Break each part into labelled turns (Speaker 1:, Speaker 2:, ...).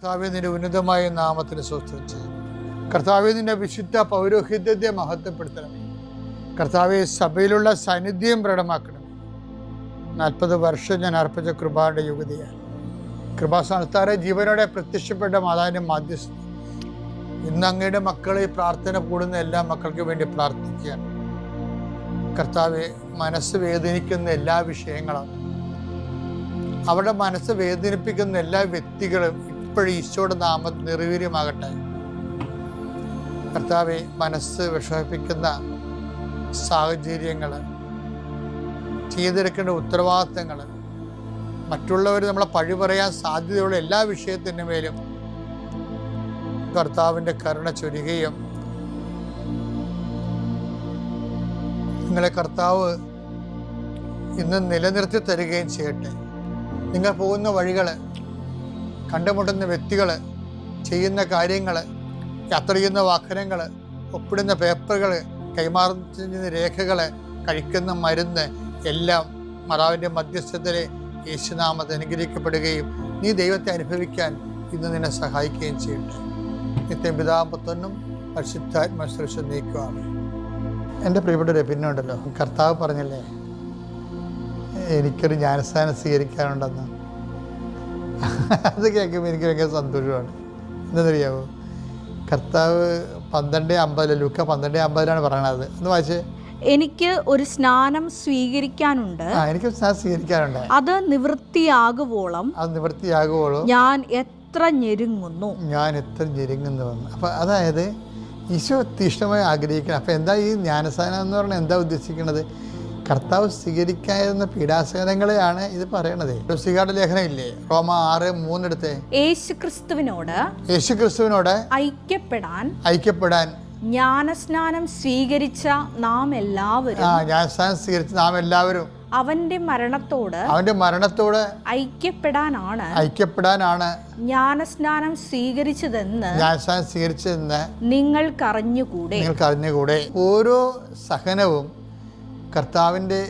Speaker 1: കർത്താവേ, നിന്റെ ഉന്നതമായ നാമത്തിന് സ്തോത്രം ചെയ്യും. കർത്താവേ, നിന്റെ വിശുദ്ധ പൗരോഹിത്യത്തെ മഹത്വപ്പെടുത്തണമേ. കർത്താവെ, സഭയിലുള്ള സാന്നിധ്യം പ്രകടമാക്കണമേ. 40 വർഷം ഞാൻ അർപ്പിച്ച കൃപയുടെ യുഗതിയാണ്. കൃപാസ്ഥാനത്താറെ ജീവനോടെ പ്രത്യക്ഷപ്പെട്ട മാതാവിൻ്റെ മാധ്യസ്ഥ ഇന്ന് അങ്ങയുടെ മക്കളെ പ്രാർത്ഥന കൂടുന്ന എല്ലാ മക്കൾക്ക് വേണ്ടി പ്രാർത്ഥിക്കുകയാണ്. കർത്താവെ, മനസ്സ് വേദനിക്കുന്ന എല്ലാ വിഷയങ്ങളും, അവരുടെ മനസ്സ് വേദനിപ്പിക്കുന്ന എല്ലാ വ്യക്തികളും ഇപ്പോഴും ഈശോയുടെ നാമം നിർവീര്യമാകട്ടെ. കർത്താവെ, മനസ്സ് വിഷമിപ്പിക്കുന്ന സാഹചര്യങ്ങൾ, ചെയ്തെടുക്കേണ്ട ഉത്തരവാദിത്തങ്ങൾ, മറ്റുള്ളവർ നമ്മളെ പഴി പറയാൻ സാധ്യതയുള്ള എല്ലാ വിഷയത്തിൻ്റെ മേലും കർത്താവിൻ്റെ കരുണ ചൊരികയും നിങ്ങളെ കർത്താവ് ഇന്ന് നിലനിർത്തി തരികയും ചെയ്യട്ടെ. നിങ്ങൾ പോകുന്ന വഴികൾ, കണ്ടുമുട്ടുന്ന വ്യക്തികൾ, ചെയ്യുന്ന കാര്യങ്ങൾ, യാത്ര ചെയ്യുന്ന വാഹനങ്ങൾ, ഒപ്പിടുന്ന പേപ്പറുകൾ, കൈമാറുന്ന രേഖകൾ, കഴിക്കുന്ന മരുന്ന് എല്ലാം മാതാവിൻ്റെ മധ്യസ്ഥതയിലെ യേശുനാമത്തിൽ അനുഗ്രഹിക്കപ്പെടുകയും നീ ദൈവത്തെ അനുഭവിക്കാൻ ഇന്ന് നിന്നെ സഹായിക്കുകയും ചെയ്യട്ടെ. നിത്യം പിതാവും പുത്രനും പരിശുദ്ധാത്മാശ്രേഷ്ഠ നീക്കുവാണ്. എൻ്റെ പ്രിയപ്പെട്ടവരെ, പിന്നെ ഉണ്ടല്ലോ, കർത്താവ് പറഞ്ഞല്ലേ എനിക്കൊരു ജ്ഞാനസ്ഥാനം സ്വീകരിക്കാനുണ്ടെന്ന്. അത് കേൾക്കുമ്പോൾ എനിക്ക് ഭയങ്കര സന്തോഷമാണ്. എന്താണെന്നറിയാമോ? കർത്താവ് 12:50 ലൂക്ക 12:50 പറയണത്. ഒന്ന് വായിച്ചേ.
Speaker 2: എനിക്ക് ഒരു സ്നാനം സ്വീകരിക്കാനുണ്ട്,
Speaker 1: എനിക്ക് സ്നാനം സ്വീകരിക്കാനുണ്ട്,
Speaker 2: അത് നിവൃത്തിയാകുവോളം ഞാൻ എത്ര ഞെരുങ്ങുന്നു.
Speaker 1: അപ്പം അതായത് ഈശോ തീഷ്ണമായി ആഗ്രഹിക്കണം. അപ്പം എന്താ ഈ ജ്ഞാനസ്നാനം എന്ന് പറഞ്ഞാൽ എന്താ ഉദ്ദേശിക്കുന്നത്? കർത്താവ് സ്വീകരിക്കാതിരുന്ന പീഡാസഹനങ്ങളെയാണ് ഇത് പറയണത്. ലൂസിയുടെ ലേഖനം ഇല്ലേ, റോമ 6:3 എടുത്തേ. യേശുക്രിസ്തുവിനോട് ഐക്യപ്പെടാൻ
Speaker 2: ജ്ഞാനസ്നാനം സ്വീകരിച്ച നാം എല്ലാവരും അവന്റെ മരണത്തോട്
Speaker 1: ഐക്യപ്പെടാനാണ്
Speaker 2: ജ്ഞാനസ്നാനം സ്വീകരിച്ചതെന്ന്
Speaker 1: നിങ്ങൾക്കറിഞ്ഞുകൂടെ. ഓരോ സഹനവും കർത്താവിൻ്റെ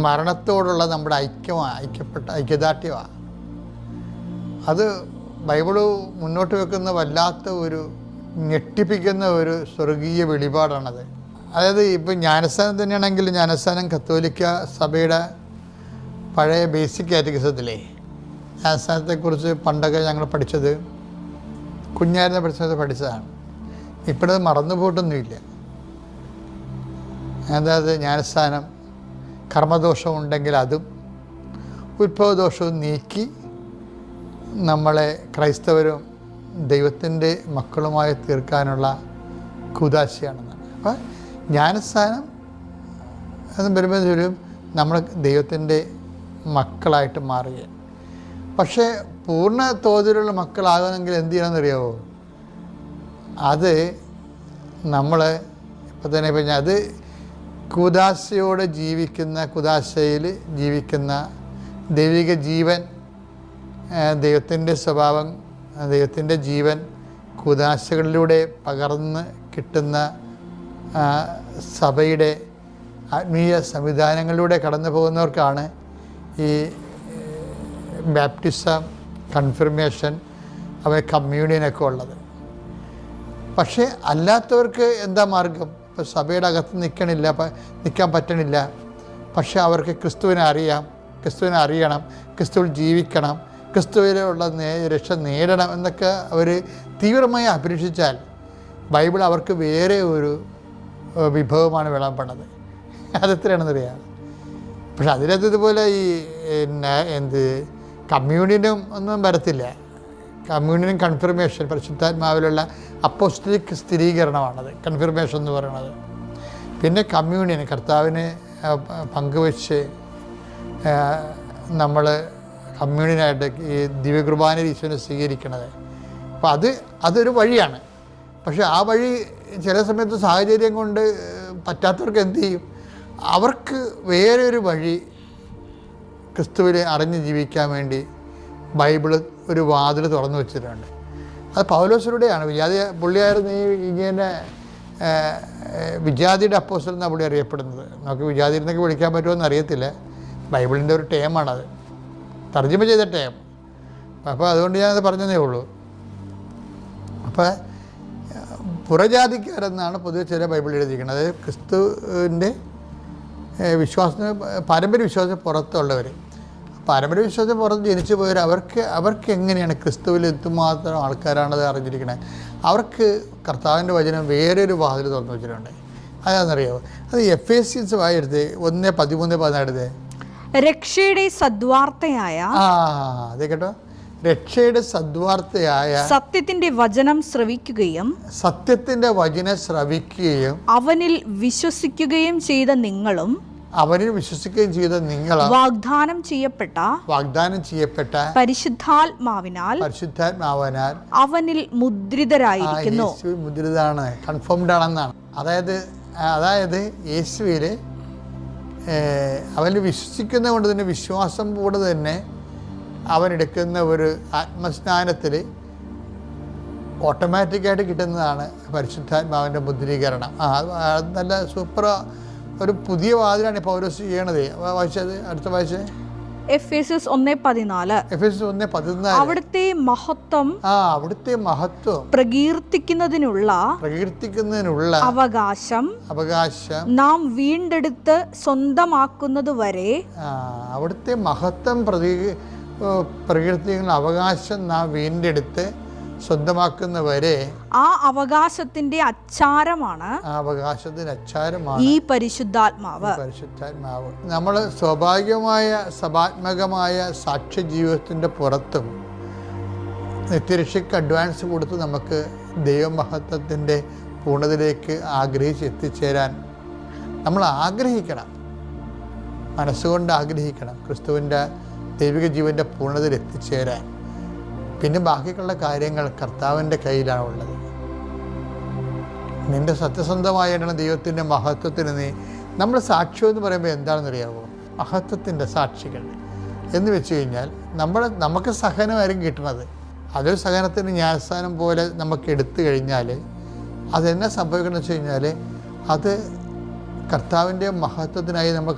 Speaker 1: മരണത്തോടുള്ള നമ്മുടെ ഐക്യദാർഢ്യമാണ്. അത് ബൈബിള് മുന്നോട്ട് വെക്കുന്ന വല്ലാത്ത ഒരു ഞെട്ടിപ്പിക്കുന്ന ഒരു സ്വർഗീയ വെളിപാടാണത്. അതായത് ഇപ്പം ജ്ഞാനസ്ഥാനം തന്നെയാണെങ്കിൽ, ജ്ഞാനസ്ഥാനം കത്തോലിക്ക സഭയുടെ പഴയ ബേസിക് കാറ്റഗിസത്തിലെ ജ്ഞാനസ്ഥാനത്തെക്കുറിച്ച് പണ്ടൊക്കെ ഞങ്ങൾ പഠിച്ചത്, കുഞ്ഞായിരുന്ന പഠിച്ചതാണ്. ഇപ്പോഴത് മറന്നു പോയിട്ടൊന്നുമില്ല. അതായത് ജ്ഞാനസ്ഥാനം കർമ്മദോഷം ഉണ്ടെങ്കിൽ അതും ഉത്ഭവദോഷവും നീക്കി നമ്മളെ ക്രൈസ്തവരും ദൈവത്തിൻ്റെ മക്കളുമായി തീർക്കാനുള്ള കൂദാശയാണെന്നാണ്. അപ്പം ജ്ഞാനസ്ഥാനം എന്ന് വരുമ്പോഴത്തേക്കും നമ്മൾ ദൈവത്തിൻ്റെ മക്കളായിട്ട് മാറുകയാണ്. പക്ഷേ പൂർണ്ണ തോതിലുള്ള മക്കളാകണമെങ്കിൽ എന്ത് ചെയ്യണമെന്നറിയാമോ? അത് നമ്മൾ ഇപ്പം തന്നെ പറഞ്ഞാൽ അത് കൂദാശയോടെ കൂദാശയിൽ ജീവിക്കുന്ന ദൈവിക ജീവൻ, ദൈവത്തിൻ്റെ സ്വഭാവം, ദൈവത്തിൻ്റെ ജീവൻ കൂദാശകളിലൂടെ പകർന്ന് കിട്ടുന്ന സഭയുടെ ആത്മീയ സംവിധാനങ്ങളിലൂടെ കടന്നു പോകുന്നവർക്കാണ് ഈ ബാപ്റ്റിസം, കൺഫർമേഷൻ, കമ്മ്യൂണിയനൊക്കെ ഉള്ളത്. പക്ഷേ അല്ലാത്തവർക്ക് എന്താ മാർഗം? ഇപ്പോൾ സഭയുടെ അകത്ത് നിൽക്കാൻ പറ്റണില്ല. പക്ഷേ അവർക്ക് ക്രിസ്തുവിനെ അറിയണം, ക്രിസ്തുവിൽ ജീവിക്കണം, ക്രിസ്തുവിലുള്ള രക്ഷ നേടണം എന്നൊക്കെ അവർ തീവ്രമായി അപേക്ഷിച്ചാൽ ബൈബിൾ അവർക്ക് വേറെ ഒരു വിഭവമാണ് വിളമ്പണത്. അതെത്രയാണെന്നറിയാം. പക്ഷെ അതിനകത്ത് ഇതുപോലെ ഈ കമ്മ്യൂണിയനും ഒന്നും വരത്തില്ല. കമ്മ്യൂണിയൻ കൺഫർമേഷൻ, പരിശുദ്ധാത്മാവിലുള്ള അപ്പോസ്തലിക് സ്ഥിരീകരണമാണത് കൺഫർമേഷൻ എന്ന് പറയുന്നത്. പിന്നെ കമ്മ്യൂണിയൻ, കർത്താവിനെ പങ്കുവെച്ച് നമ്മൾ കമ്മ്യൂണിയനായിട്ട് ഈ ദിവ്യകുർബാന ഈശോനെ സ്വീകരിക്കണത്. അപ്പോൾ അതൊരു വഴിയാണ്. പക്ഷെ ആ വഴി ചില സമയത്ത് സാഹചര്യം കൊണ്ട് പറ്റാത്തവർക്ക് എന്ത് ചെയ്യും? അവർക്ക് വേറെ ഒരു വഴി ക്രിസ്തുവിനെ അറിഞ്ഞ് ജീവിക്കാൻ വേണ്ടി ബൈബിള് ഒരു വാതിൽ തുറന്നു വെച്ചിട്ടുണ്ട്. അത് പൗലോസിലൂടെയാണ്. പുള്ളിയായിരുന്നു ഇങ്ങനെ വിജാതിയുടെ അപ്പോസ്തലൻ എന്നാണ് പുള്ളി അറിയപ്പെടുന്നത്. നമുക്ക് വിജാതിരുന്നൊക്കെ വിളിക്കാൻ പറ്റുമോ എന്ന് അറിയത്തില്ല. ബൈബിളിൻ്റെ ഒരു ടേമാണത്, തർജ്ജമ ചെയ്ത ടേം. അപ്പോൾ അതുകൊണ്ട് ഞാനത് പറഞ്ഞതേ ഉള്ളൂ. അപ്പോൾ പുറജാതിക്കാരെന്നാണ് പൊതുവെ ചില ബൈബിൾ എഴുതിയിരിക്കുന്നത്. അതായത് ക്രിസ്തുവിൻ്റെ വിശ്വാസത്തിന് പാരമ്പര്യ വിശ്വാസത്തിന് പുറത്തുള്ളവർ, പാരമ്പര്യ വിശ്വാസത്തിന് പുറത്ത് ജനിച്ചു പോയവർ, അവർക്ക് എങ്ങനെയാണ് ക്രിസ്തുവിൽ എന്തുമാത്രം ആൾക്കാരാണത് അറിഞ്ഞിരിക്കുന്നത്. അവർക്ക് കർത്താവിൻ്റെ വചനം വേറൊരു വാതിൽ തുറന്നു വെച്ചിട്ടുണ്ട്. അതാണെന്നറിയാമോ? അത് എഫേസ്യൻസ് വായെടുത്ത് 1:13-14
Speaker 2: രക്ഷയുടെ സദ്വാർത്തയായ
Speaker 1: അതെ കേട്ടോ, രക്ഷയുടെ സദ്വാർത്തയായ
Speaker 2: സത്യത്തിന്റെ വചനം ശ്രവിക്കുകയും അവനിൽ വിശ്വസിക്കുകയും ചെയ്ത നിങ്ങളും വാഗ്ദാനം ചെയ്യപ്പെട്ട പരിശുദ്ധാത്മാവിനാൽ അവനിൽ മുദ്രിതരായിരിക്കുന്നു.
Speaker 1: മുദ്രിതാണ്, കൺഫേംഡ് ആണെന്നാണ്. അതായത് യേശുവിൽ അവനിൽ വിശ്വസിക്കുന്നത് കൊണ്ട് തന്നെ, വിശ്വാസം കൂടെ തന്നെ അവനെടുക്കുന്ന ഒരു ആത്മസ്നാനത്തിൽ ഓട്ടോമാറ്റിക്കായിട്ട് കിട്ടുന്നതാണ് പരിശുദ്ധാത്മാവിൻ്റെ മുദ്രീകരണം. നല്ല സൂപ്പർ ഒരു പുതിയ വാതിലാണ് പൗലോസ് ചെയ്യണത്. വായിച്ചത് അടുത്ത വായിച്ചേ,
Speaker 2: എഫേസ്യസ് 1:14 അവിടുത്തെ മഹത്വം പ്രകീർത്തിക്കുന്നതിനുള്ള അവകാശം നാം വീണ്ടെടുത്ത് സ്വന്തമാക്കുന്നതുവരെ,
Speaker 1: അവിടുത്തെ മഹത്വം പ്രകീർത്തിക്കുന്ന അവകാശം നാം വീണ്ടെടുത്ത് സ്വന്തമാക്കുന്നവരെ,
Speaker 2: ആ അവകാശത്തിന്റെ അച്ചാരമാണ് ഈ പരിശുദ്ധാത്മാവ്.
Speaker 1: നമ്മൾ സ്വാഭാവികമായ സഭാത്മകമായ സാക്ഷ്യ ജീവിതത്തിൻ്റെ പുറത്തും നിത്യരക്ഷയ്ക്ക് അഡ്വാൻസ് കൊടുത്ത് നമുക്ക് ദൈവമഹത്വത്തിൻ്റെ പൂർണ്ണതയിലേക്ക് എത്തിച്ചേരാൻ നമ്മൾ ആഗ്രഹിക്കണം, മനസ്സുകൊണ്ട് ആഗ്രഹിക്കണം ക്രിസ്തുവിൻ്റെ ദൈവിക ജീവൻ്റെ പൂർണ്ണതയിൽ എത്തിച്ചേരാൻ. പിന്നെ ബാക്കിയുള്ള കാര്യങ്ങൾ കർത്താവിൻ്റെ കയ്യിലാണുള്ളത്. നിൻ്റെ സത്യസന്ധമായിട്ടാണ് ദൈവത്തിൻ്റെ മഹത്വത്തിന് നമ്മൾ സാക്ഷ്യം എന്ന് പറയുമ്പോൾ എന്താണെന്നറിയാമോ? മഹത്വത്തിൻ്റെ സാക്ഷികൾ എന്ന് വെച്ച് കഴിഞ്ഞാൽ നമുക്ക് സഹനമായിരിക്കും കിട്ടുന്നത്. അതൊരു സഹനത്തിന് ന്യായസ്ഥാനം പോലെ നമുക്ക് എടുത്തു കഴിഞ്ഞാൽ അതെന്നെ സംഭവിക്കണമെന്ന് വെച്ച് കഴിഞ്ഞാൽ അത് കർത്താവിൻ്റെ മഹത്വത്തിനായി നമ്മൾ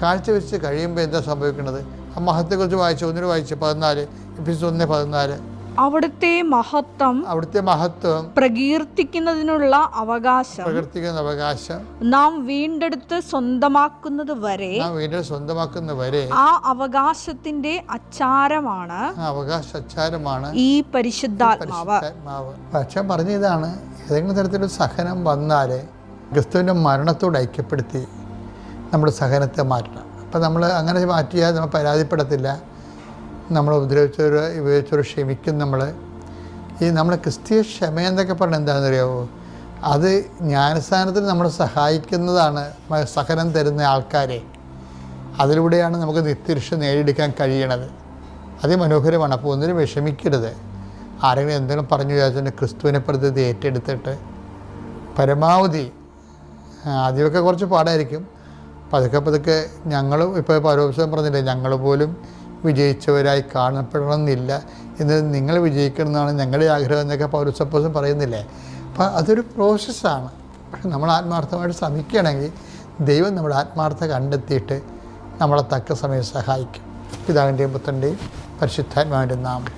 Speaker 1: കാഴ്ചവെച്ച് കഴിയുമ്പോൾ എന്താ സംഭവിക്കുന്നത്? ആ മഹത്വത്തെക്കുറിച്ച് വായിച്ചു, ഒന്നിനു വായിച്ചു 14 എഫേസ്യസ് 1:14
Speaker 2: അവിടുത്തെ മഹത്വം പ്രകീർത്തിക്കുന്നതിനുള്ള അവകാശം നാം വീണ്ടെടുത്ത് സ്വന്തമാക്കുന്നത് വരെ ആ അവകാശത്തിന്റെ അച്ചാരമാണ് ഈ പരിശുദ്ധാത്മാവ്.
Speaker 1: പക്ഷെ പറഞ്ഞതാണ്, ഏതെങ്കിലും തരത്തിലൊരു സഹനം വന്നാൽ ക്രിസ്തുവിൻ്റെ മരണത്തോട് ഐക്യപ്പെടുത്തി നമ്മുടെ സഹനത്തെ മാറ്റണം. അപ്പം നമ്മൾ അങ്ങനെ മാറ്റിയാൽ നമ്മൾ പരാതിപ്പെടത്തില്ല. നമ്മൾ ഉപദ്രവിച്ചവർ ക്ഷമിക്കും. നമ്മൾ ക്രിസ്തീയ ക്ഷമ എന്നൊക്കെ പറഞ്ഞാൽ എന്താണെന്ന് അറിയാമോ? അത് ജ്ഞാനസ്ഥാനത്തിന് നമ്മളെ സഹായിക്കുന്നതാണ്. സഹനം തരുന്ന ആൾക്കാരെ, അതിലൂടെയാണ് നമുക്ക് നിത്യരക്ഷ നേടിയെടുക്കാൻ കഴിയണത്. അതിമനോഹരമാണ്. അപ്പോൾ ഒന്നിനും വിഷമിക്കരുത്. ആരെങ്കിലും എന്തെങ്കിലും പറഞ്ഞു വിചാരിച്ചാൽ ക്രിസ്തുവിനെ പ്രതി ഏറ്റെടുത്തിട്ട് പരമാവധി, ആദ്യമൊക്കെ കുറച്ച് പാടായിരിക്കും, പതുക്കെ ഞങ്ങളും ഇപ്പോൾ പൗലോസ് പറഞ്ഞില്ലേ, ഞങ്ങൾ പോലും വിജയിച്ചവരായി കാണപ്പെടണമെന്നില്ല, എന്ന് നിങ്ങൾ വിജയിക്കണമെന്നാണ് ഞങ്ങളുടെ ആഗ്രഹം എന്നൊക്കെ പൗലോസ് പറയുന്നില്ലേ. അപ്പം അതൊരു പ്രോസസ്സാണ്. പക്ഷെ നമ്മൾ ആത്മാർത്ഥമായിട്ട് ശ്രമിക്കുകയാണെങ്കിൽ ദൈവം നമ്മുടെ ആത്മാർത്ഥത കണ്ടെത്തിയിട്ട് നമ്മളെ തക്ക സമയം സഹായിക്കും. പിതാവിൻ്റെയും പുത്രൻ്റെയും പരിശുദ്ധാത്മാവിൻ്റെ നാമം.